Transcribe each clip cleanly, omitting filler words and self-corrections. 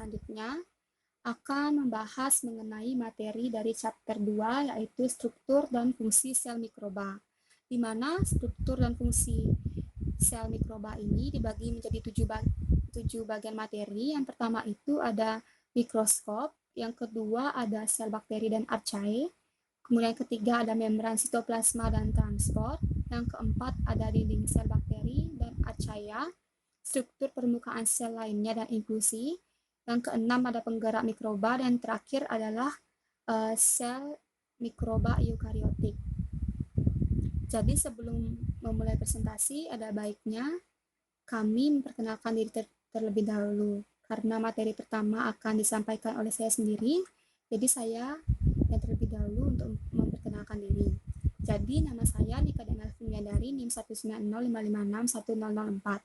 selanjutnya akan membahas mengenai materi dari chapter 2, yaitu struktur dan fungsi sel mikroba, di mana struktur dan fungsi sel mikroba ini dibagi menjadi 7 bagian materi. Yang pertama itu ada mikroskop, yang kedua ada sel bakteri dan archaea, kemudian yang ketiga ada membran sitoplasma dan transport, yang keempat ada dinding sel bakteri dan archaea, struktur permukaan sel lainnya dan inklusi, yang keenam ada penggerak mikroba, dan terakhir adalah sel mikroba eukariotik. Jadi sebelum memulai presentasi, ada baiknya kami memperkenalkan diri terlebih dahulu, karena materi pertama akan disampaikan oleh saya sendiri, jadi saya yang terlebih dahulu untuk memperkenalkan diri. Jadi nama saya Nika Denalvin Yandari, NIM 19055610004.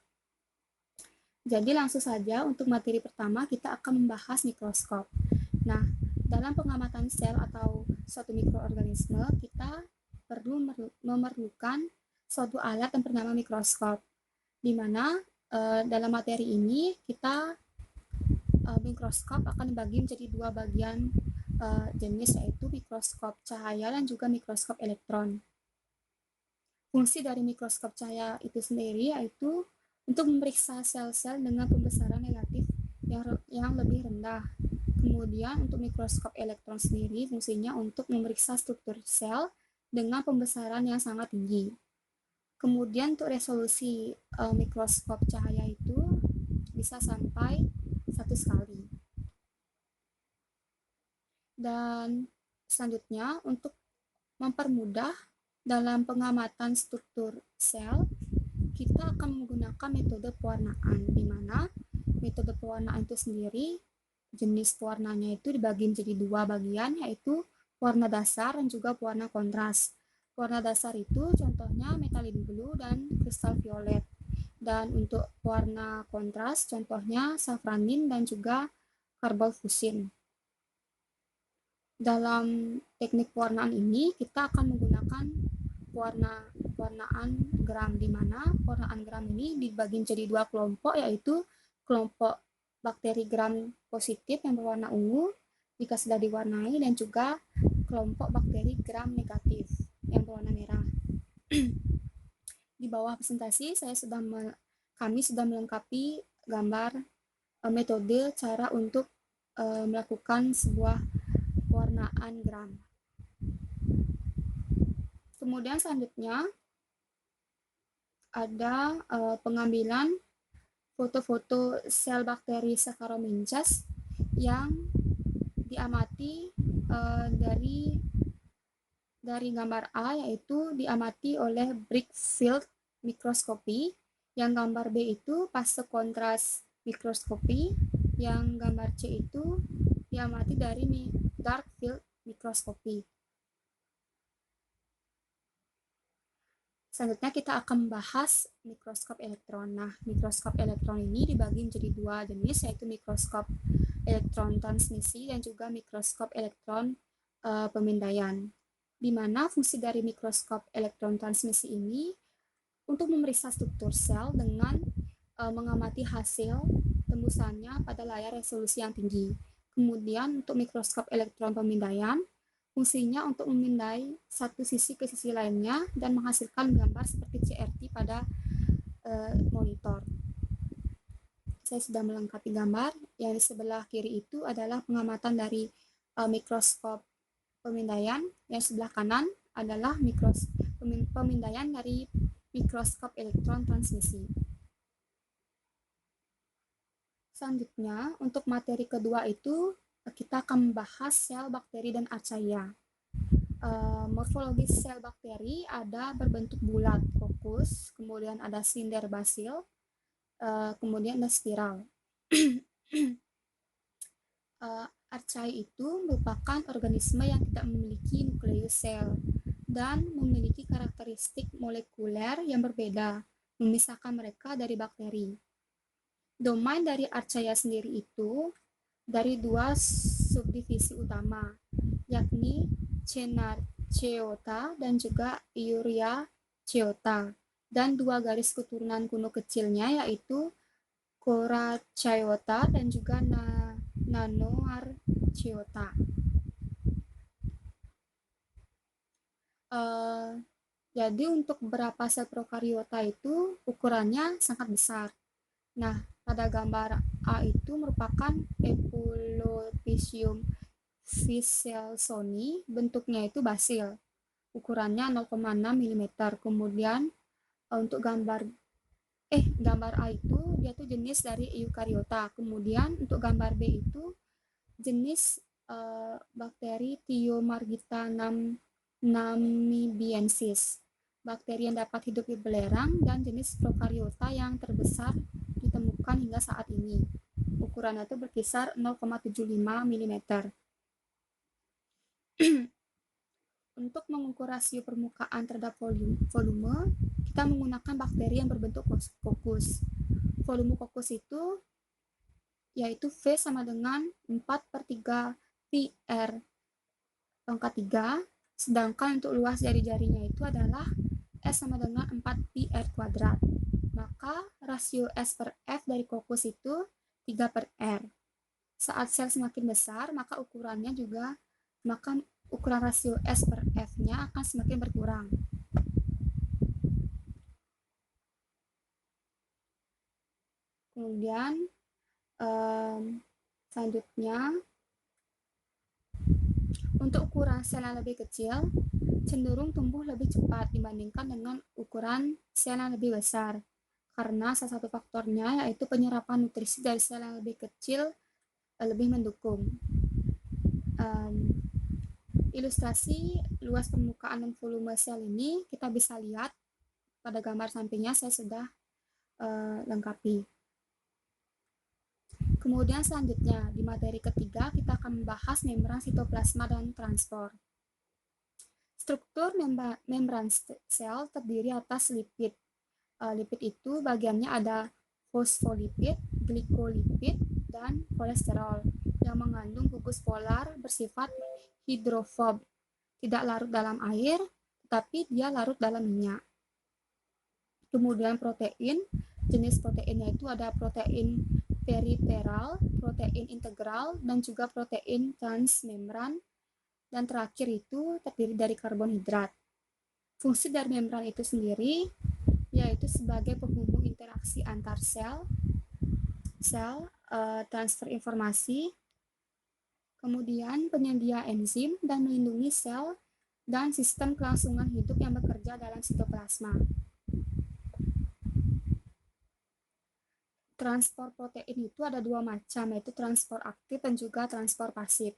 Jadi langsung saja untuk materi pertama kita akan membahas mikroskop. Nah, dalam pengamatan sel atau suatu mikroorganisme, kita perlu memerlukan suatu alat yang bernama mikroskop, di mana dalam materi ini kita mikroskop akan dibagi menjadi 2 bagian jenis, yaitu mikroskop cahaya dan juga mikroskop elektron. Fungsi dari mikroskop cahaya itu sendiri yaitu untuk memeriksa sel-sel dengan pembesaran negatif yang lebih rendah. Kemudian untuk mikroskop elektron sendiri fungsinya untuk memeriksa struktur sel dengan pembesaran yang sangat tinggi. Kemudian untuk resolusi mikroskop cahaya itu bisa sampai 1 kali. Dan selanjutnya untuk mempermudah dalam pengamatan struktur sel, kita akan menggunakan metode pewarnaan, di mana metode pewarnaan itu sendiri jenis pewarnanya itu dibagi menjadi 2 bagian, yaitu pewarna dasar dan juga pewarna kontras. Pewarna dasar itu contohnya metalin blue dan kristal violet. Dan untuk pewarna kontras contohnya safranin dan juga carbol fusin. Dalam teknik pewarnaan ini kita akan menggunakan pewarnaan gram, di mana pewarnaan gram ini dibagi menjadi 2 kelompok, yaitu kelompok bakteri gram positif yang berwarna ungu jika sudah diwarnai, dan juga kelompok bakteri gram negatif yang berwarna merah. Di bawah presentasi kami sudah melengkapi gambar metode cara untuk melakukan sebuah pewarnaan gram. Kemudian selanjutnya ada pengambilan foto-foto sel bakteri Saccharomyces yang diamati dari gambar A, yaitu diamati oleh bright field mikroskopi, yang gambar B itu fase kontras mikroskopi, yang gambar C itu diamati dari dark field mikroskopi. Selanjutnya kita akan membahas mikroskop elektron. Nah, mikroskop elektron ini dibagi menjadi 2 jenis, yaitu mikroskop elektron transmisi dan juga mikroskop elektron pemindaian. Di mana fungsi dari mikroskop elektron transmisi ini untuk memeriksa struktur sel dengan mengamati hasil tembusannya pada layar resolusi yang tinggi. Kemudian untuk mikroskop elektron pemindaian, fungsinya untuk memindai satu sisi ke sisi lainnya dan menghasilkan gambar seperti CRT pada monitor. Saya sudah melengkapi gambar. Yang di sebelah kiri itu adalah pengamatan dari mikroskop pemindaian. Yang sebelah kanan adalah pemindaian dari mikroskop elektron transmisi. Selanjutnya, untuk materi kedua itu kita akan membahas sel bakteri dan archaea. Morfologi sel bakteri ada berbentuk bulat, fokus, kemudian ada silinder basil, kemudian ada spiral. Archaea itu merupakan organisme yang tidak memiliki nukleus sel dan memiliki karakteristik molekuler yang berbeda, memisahkan mereka dari bakteri. Domain dari archaea sendiri itu dari 2 subdivisi utama, yakni Chenarchaeota dan juga Euryarchaeota, dan 2 garis keturunan kuno kecilnya, yaitu Corachaeota dan juga nanoarchaeota. Jadi untuk beberapa sel prokariota itu ukurannya sangat besar. Nah, pada gambar A itu merupakan Epulothecium fischelsoni, bentuknya itu basil, ukurannya 0,6 mm. Kemudian untuk gambar A itu dia tuh jenis dari eukariota. Kemudian untuk gambar B itu jenis bakteri Thiomargita namibiensis, bakteri yang dapat hidup di belerang dan jenis prokariota yang terbesar ditemukan hingga saat ini. Ukurannya itu berkisar 0,75 mm. Untuk mengukur rasio permukaan terhadap volume, kita menggunakan bakteri yang berbentuk kokus. Volume kokus itu yaitu V sama dengan 4/3 pi R pangkat 3, sedangkan untuk luas jari-jarinya itu adalah S sama dengan 4 pi R kuadrat. Maka rasio S per F dari kokus itu 3/R. Saat sel semakin besar, maka ukuran rasio S per F-nya akan semakin berkurang. Kemudian selanjutnya, untuk ukuran sel yang lebih kecil, cenderung tumbuh lebih cepat dibandingkan dengan ukuran sel yang lebih besar. Karena salah satu faktornya yaitu penyerapan nutrisi dari sel yang lebih kecil lebih mendukung. Ilustrasi luas permukaan dan volume sel ini kita bisa lihat pada gambar sampingnya saya sudah lengkapi. Kemudian selanjutnya di materi ketiga kita akan membahas membran sitoplasma dan transport. Struktur membran sel terdiri atas lipid. Lipid itu bagiannya ada fosfolipid, glikolipid, dan kolesterol yang mengandung gugus polar bersifat hidrofob, tidak larut dalam air, tetapi dia larut dalam minyak. Kemudian protein, jenis proteinnya itu ada protein peripheral, protein integral, dan juga protein transmembran, dan terakhir itu terdiri dari karbohidrat. Fungsi dari membran itu sendiri yaitu sebagai penghubung interaksi antar sel, transfer informasi, kemudian penyedia enzim, dan melindungi sel dan sistem kelangsungan hidup yang bekerja dalam sitoplasma. Transport protein itu ada dua macam, yaitu transport aktif dan juga transport pasif.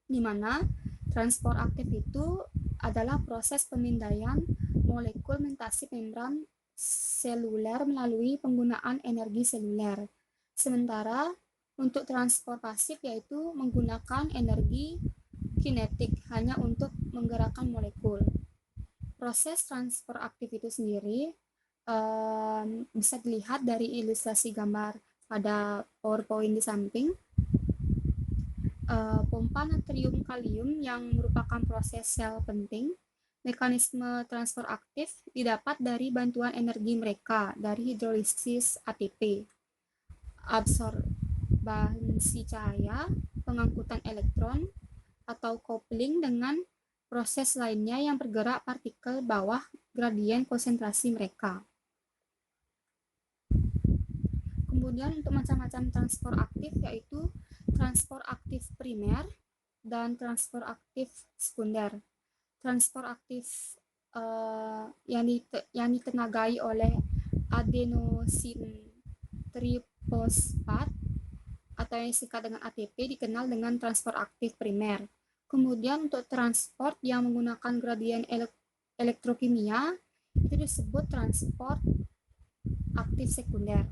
Di mana transport aktif itu adalah proses pemindaian molekul mentasib membran seluler melalui penggunaan energi seluler. Sementara untuk transport pasif yaitu menggunakan energi kinetik hanya untuk menggerakkan molekul. Proses transport aktif itu sendiri bisa dilihat dari ilustrasi gambar pada PowerPoint di samping. Pompa natrium kalium yang merupakan proses sel penting. Mekanisme transfer aktif didapat dari bantuan energi mereka dari hidrolisis ATP, absorbansi cahaya, pengangkutan elektron, atau coupling dengan proses lainnya yang bergerak partikel bawah gradien konsentrasi mereka. Kemudian untuk macam-macam transport aktif yaitu transport aktif primer dan transport aktif sekunder. Transport aktif yang ditenagai oleh adenosin trifosfat atau yang disingkat dengan ATP dikenal dengan transport aktif primer. Kemudian untuk transport yang menggunakan gradien elektrokimia itu disebut transport aktif sekunder.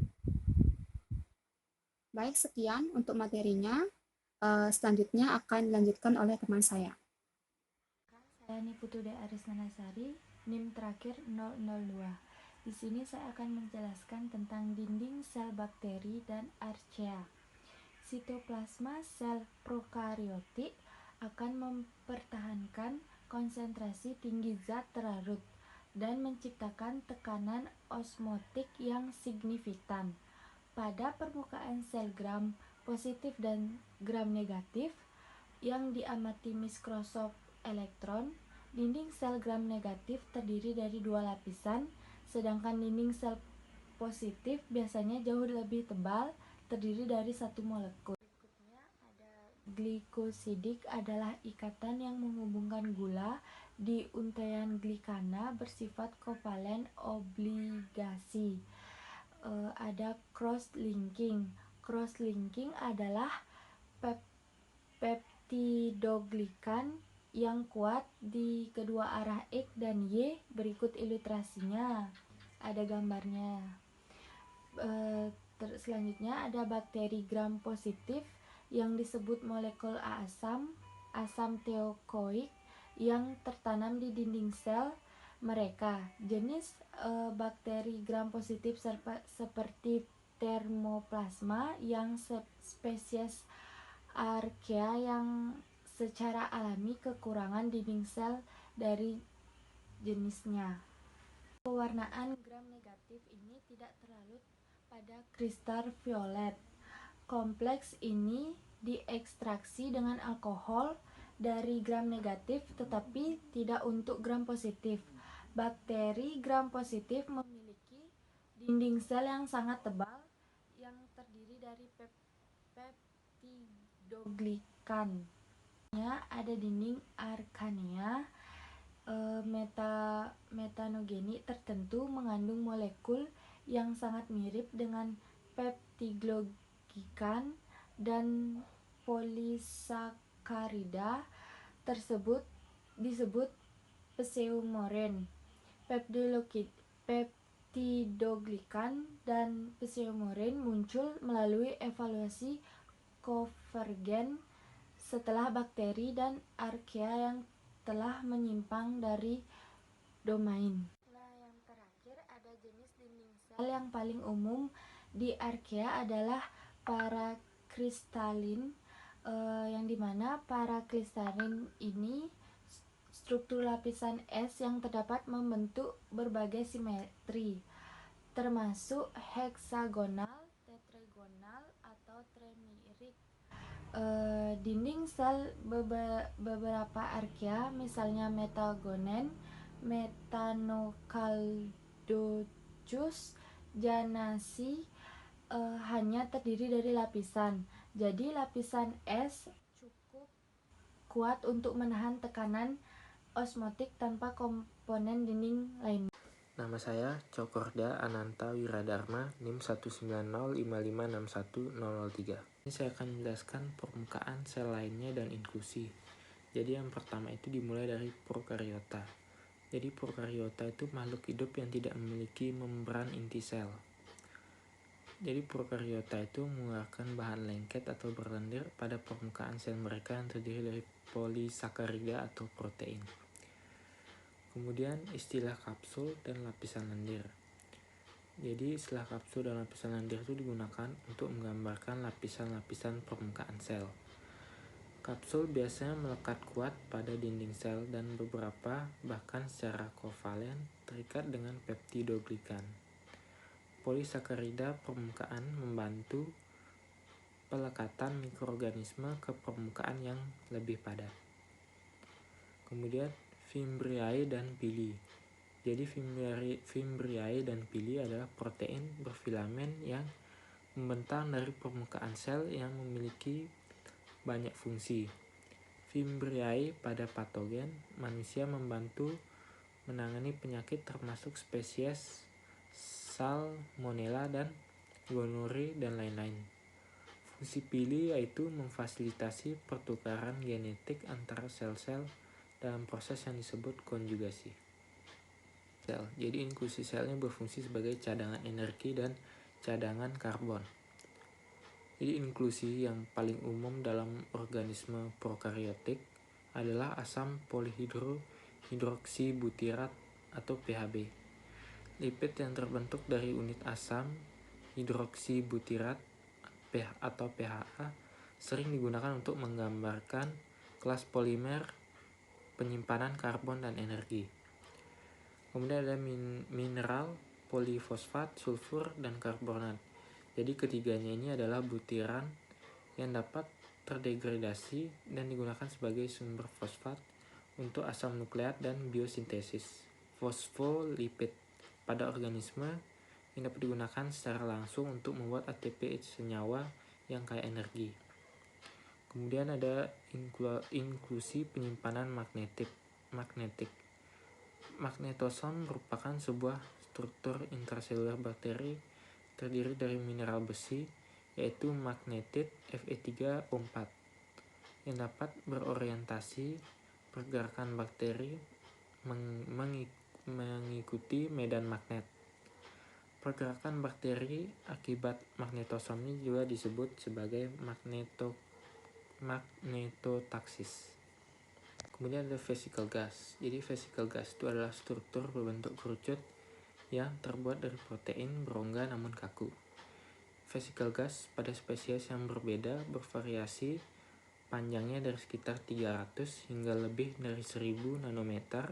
Baik, sekian untuk materinya. Selanjutnya akan dilanjutkan oleh teman saya. Saya Niputude Arisnanasari, NIM terakhir 002. Di sini saya akan menjelaskan tentang dinding sel bakteri dan archaea. Sitoplasma sel prokariotik akan mempertahankan konsentrasi tinggi zat terlarut dan menciptakan tekanan osmotik yang signifikan. Pada permukaan sel gram positif dan gram negatif yang diamati mikroskop elektron. Dinding sel gram negatif terdiri dari 2 lapisan, sedangkan dinding sel positif biasanya jauh lebih tebal, terdiri dari 1 molekul. Berikutnya ada glikosidik, adalah ikatan yang menghubungkan gula di untaian glikana bersifat kovalen obligasi. Ada cross-linking. Cross-linking adalah peptidoglikan yang kuat di kedua arah X dan Y. Berikut ilustrasinya, ada gambarnya. Selanjutnya ada bakteri gram positif yang disebut molekul asam teichoic yang tertanam di dinding sel mereka. Jenis bakteri gram positif seperti Thermoplasma yang spesies Archaea yang secara alami kekurangan dinding sel dari jenisnya. Pewarnaan gram negatif ini tidak terlalu pada kristal violet. Kompleks ini diekstraksi dengan alkohol dari gram negatif tetapi tidak untuk gram positif. Bakteri gram positif memiliki dinding sel yang sangat tebal yang terdiri dari peptidoglikan. Ada dinding Archaea metanogeni tertentu mengandung molekul yang sangat mirip dengan peptidoglikan dan polisakarida tersebut disebut pseudomorin. Peptidoglikan dan pseudomorin muncul melalui evolusi konvergen setelah bakteri dan archaea yang telah menyimpang dari domain. Nah, yang terakhir ada jenis dinding sel yang paling umum di archaea adalah parakristalin, yang dimana parakristalin ini struktur lapisan es yang terdapat membentuk berbagai simetri, termasuk heksagonal, tetragonal, atau trimirik. Dinding sel beberapa archaea, misalnya Metagonen, Metanocauldochus, Janasi, hanya terdiri dari lapisan. Jadi lapisan es cukup kuat untuk menahan tekanan osmotik tanpa komponen dinding lainnya. Nama saya Cokorda Ananta Wiradharma, NIM 19055610003. Ini saya akan menjelaskan permukaan sel lainnya dan inklusi. Jadi yang pertama itu dimulai dari prokariota. Jadi prokariota itu makhluk hidup yang tidak memiliki membran inti sel. Jadi prokariota itu mengeluarkan bahan lengket atau berlendir pada permukaan sel mereka yang terdiri dari polisakarida atau protein. Kemudian istilah kapsul dan lapisan lendir. Jadi istilah kapsul dan lapisan lendir itu digunakan untuk menggambarkan lapisan-lapisan permukaan sel. Kapsul biasanya melekat kuat pada dinding sel dan beberapa bahkan secara kovalen terikat dengan peptidoglikan. Polisakarida permukaan membantu pelekatan mikroorganisme ke permukaan yang lebih padat. Kemudian fimbriae dan pili. Jadi fimbriae dan pili adalah protein berfilamen yang membentang dari permukaan sel yang memiliki banyak fungsi. Fimbriae pada patogen manusia membantu menangani penyakit termasuk spesies Salmonella dan Gonorrhea dan lain-lain. Fungsi pili yaitu memfasilitasi pertukaran genetik antara sel-sel dalam proses yang disebut konjugasi sel. Jadi inklusi selnya berfungsi sebagai cadangan energi dan cadangan karbon. Jadi inklusi yang paling umum dalam organisme prokariotik adalah asam polihidroksibutirat atau PHB. Lipid yang terbentuk dari unit asam hidroksibutirat atau PHA sering digunakan untuk menggambarkan kelas polimer penyimpanan karbon dan energi. Kemudian ada mineral, polifosfat, sulfur, dan karbonat. Jadi ketiganya ini adalah butiran yang dapat terdegradasi dan digunakan sebagai sumber fosfat untuk asam nukleat dan biosintesis. Fosfolipid pada organisme yang dapat digunakan secara langsung untuk membuat ATP senyawa yang kaya energi. Kemudian ada inklusi penyimpanan magnetik. Magnetosom merupakan sebuah struktur intraseluler bakteri terdiri dari mineral besi, yaitu magnetit Fe3O4, yang dapat berorientasi pergerakan bakteri mengikuti medan magnet. Pergerakan bakteri akibat magnetosom ini juga disebut sebagai magnetotaksis. Kemudian ada vesicle gas. Jadi vesicle gas itu adalah struktur berbentuk kerucut yang terbuat dari protein berongga namun kaku. Vesicle gas pada spesies yang berbeda bervariasi panjangnya dari sekitar 300 hingga lebih dari 1000 nanometer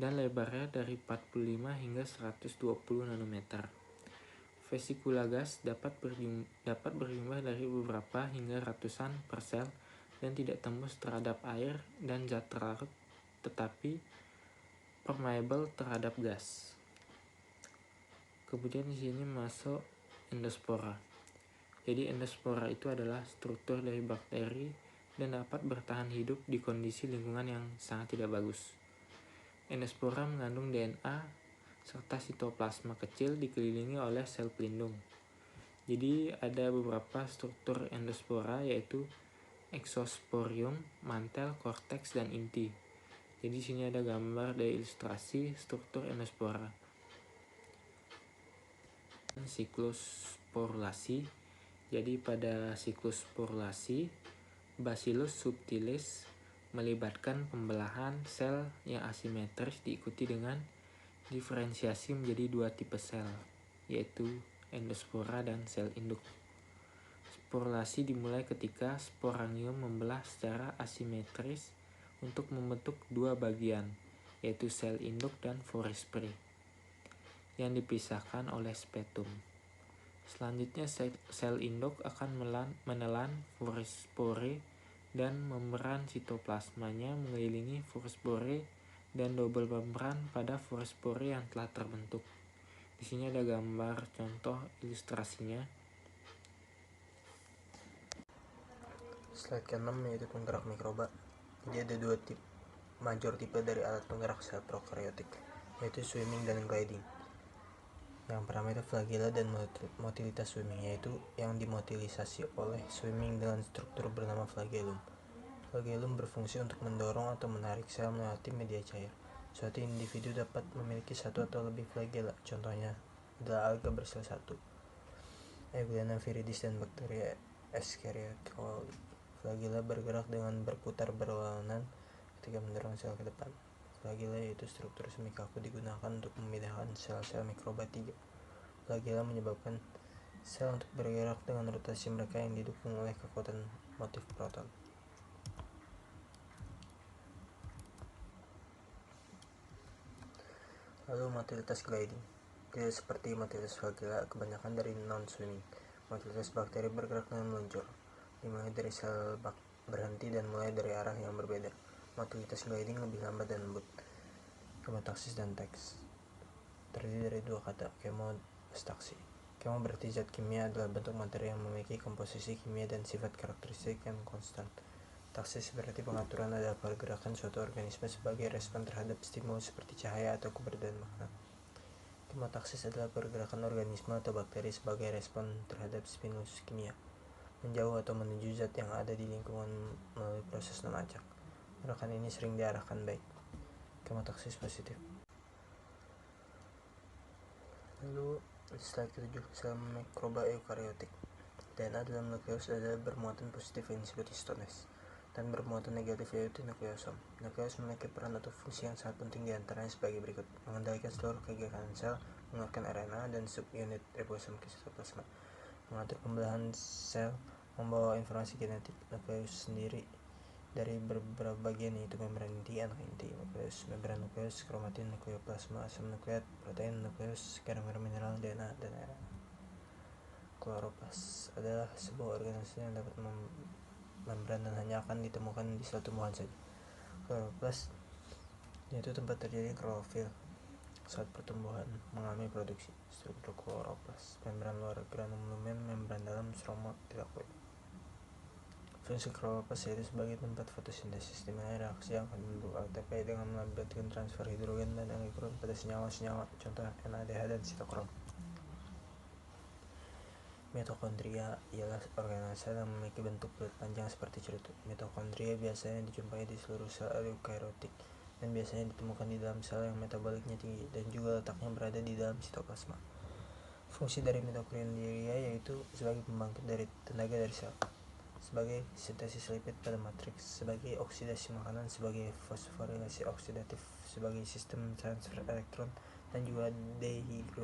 dan lebarnya dari 45 hingga 120 nanometer. Vesikula gas dapat berjumlah dari beberapa hingga ratusan per sel dan tidak tembus terhadap air dan zat larut, tetapi permeable terhadap gas. Kemudian di sini masuk endospora. Jadi endospora itu adalah struktur dari bakteri dan dapat bertahan hidup di kondisi lingkungan yang sangat tidak bagus. Endospora mengandung DNA serta sitoplasma kecil dikelilingi oleh sel pelindung. Jadi ada beberapa struktur endospora, yaitu exosporium, mantel, korteks, dan inti. Jadi di sini ada gambar dari ilustrasi struktur endospora. Siklus sporulasi. Jadi pada siklus sporulasi, Bacillus subtilis melibatkan pembelahan sel yang asimetris diikuti dengan diferensiasi menjadi dua tipe sel, yaitu endospora dan sel induk. Sporulasi dimulai ketika sporangium membelah secara asimetris untuk membentuk dua bagian, yaitu sel induk dan forespray, yang dipisahkan oleh spetum. Selanjutnya sel induk akan menelan forespore dan membran sitoplasmanya mengelilingi forespore dan double membran pada forespore yang telah terbentuk. Di sini ada gambar contoh ilustrasinya. Slide ke-6 yaitu penggerak mikroba. Jadi ada dua major tipe dari alat penggerak sel prokaryotik, yaitu swimming dan gliding. Yang pertama itu flagella dan motilitas swimming, yaitu yang dimotilisasi oleh swimming dengan struktur bernama flagellum. Flagellum berfungsi untuk mendorong atau menarik sel melewati media cair. Suatu individu dapat memiliki satu atau lebih flagella, contohnya adalah alga bersel satu, Eugenia viridis, dan bakteri Escherichia coli. Flagella bergerak dengan berputar berlawanan ketika mendorong sel ke depan. Flagella yaitu struktur semi kaku digunakan untuk memindahkan sel-sel mikroba 3. Flagella menyebabkan sel untuk bergerak dengan rotasi mereka yang didukung oleh kekuatan motif proton. Lalu motilitas gliding. Tidak seperti motilitas flagella, kebanyakan dari non-swimming. Motilitas bakteri bergerak dengan meluncur, dimulai dari sel berhenti dan mulai dari arah yang berbeda. Motilitas gliding lebih lambat dan lembut. Kemotaksis dan teks terdiri dari dua kata, kemo plus taksi. Kemo berarti zat kimia adalah bentuk materi yang memiliki komposisi kimia dan sifat karakteristik yang konstan. Taksis berarti pengaturan adalah pergerakan suatu organisme sebagai respon terhadap stimulus seperti cahaya atau keberadaan makna. Kemotaksis adalah pergerakan organisme atau bakteri sebagai respon terhadap stimulus kimia, menjauh atau menuju zat yang ada di lingkungan melalui proses non-acak. Gerakan ini sering diarahkan baik. Kemotaksis positif. Lalu slide ke-7, sel mikroba eukariotik. DNA dalam nukleus adalah bermuatan positif yang disebut histones, dan bermuatan negatif yaitu nukleosom. Nukleus memiliki peran atau fungsi yang sangat penting diantaranya sebagai berikut: mengendalikan seluruh kegiatan sel, mengeluarkan RNA dan subunit ribosom ke sitoplasma, mengatur pembelahan sel, membawa informasi genetik. Nukleus sendiri dari beberapa bagian, yaitu membran inti, anak inti, nukleus, membran nukleus, kromatin, nukleoplasma, asam nukleat, protein nukleus, garam-garam mineral, DNA, dan RNA. Chloroplast adalah sebuah organisasi yang dapat membran dan hanya akan ditemukan di sel tumbuhan saja. Chloroplast yaitu tempat terjadi klorofil saat pertumbuhan mengalami produksi. Struktur chloroplast: membran luar granulomen, membran dalam stroma tidak kulit. Fungsi chloroplast yaitu sebagai tempat fotosintesis, di mana reaksi yang akan membentuk ATP dengan melibatkan transfer hidrogen dan elektron pada senyawa-senyawa, contoh NADH dan sitokrom. Mitokondria ialah organel sel yang memiliki bentuk bulat panjang seperti cerutu. Mitokondria biasanya dijumpai di seluruh sel eukariotik dan biasanya ditemukan di dalam sel yang metaboliknya tinggi dan juga letaknya berada di dalam sitoplasma. Fungsi dari mitokondria yaitu sebagai pembangkit dari tenaga dari sel, sebagai sintesis lipid pada matriks, sebagai oksidasi makanan, sebagai fosforilasi oksidatif, sebagai sistem transfer elektron, dan juga dehidrogenase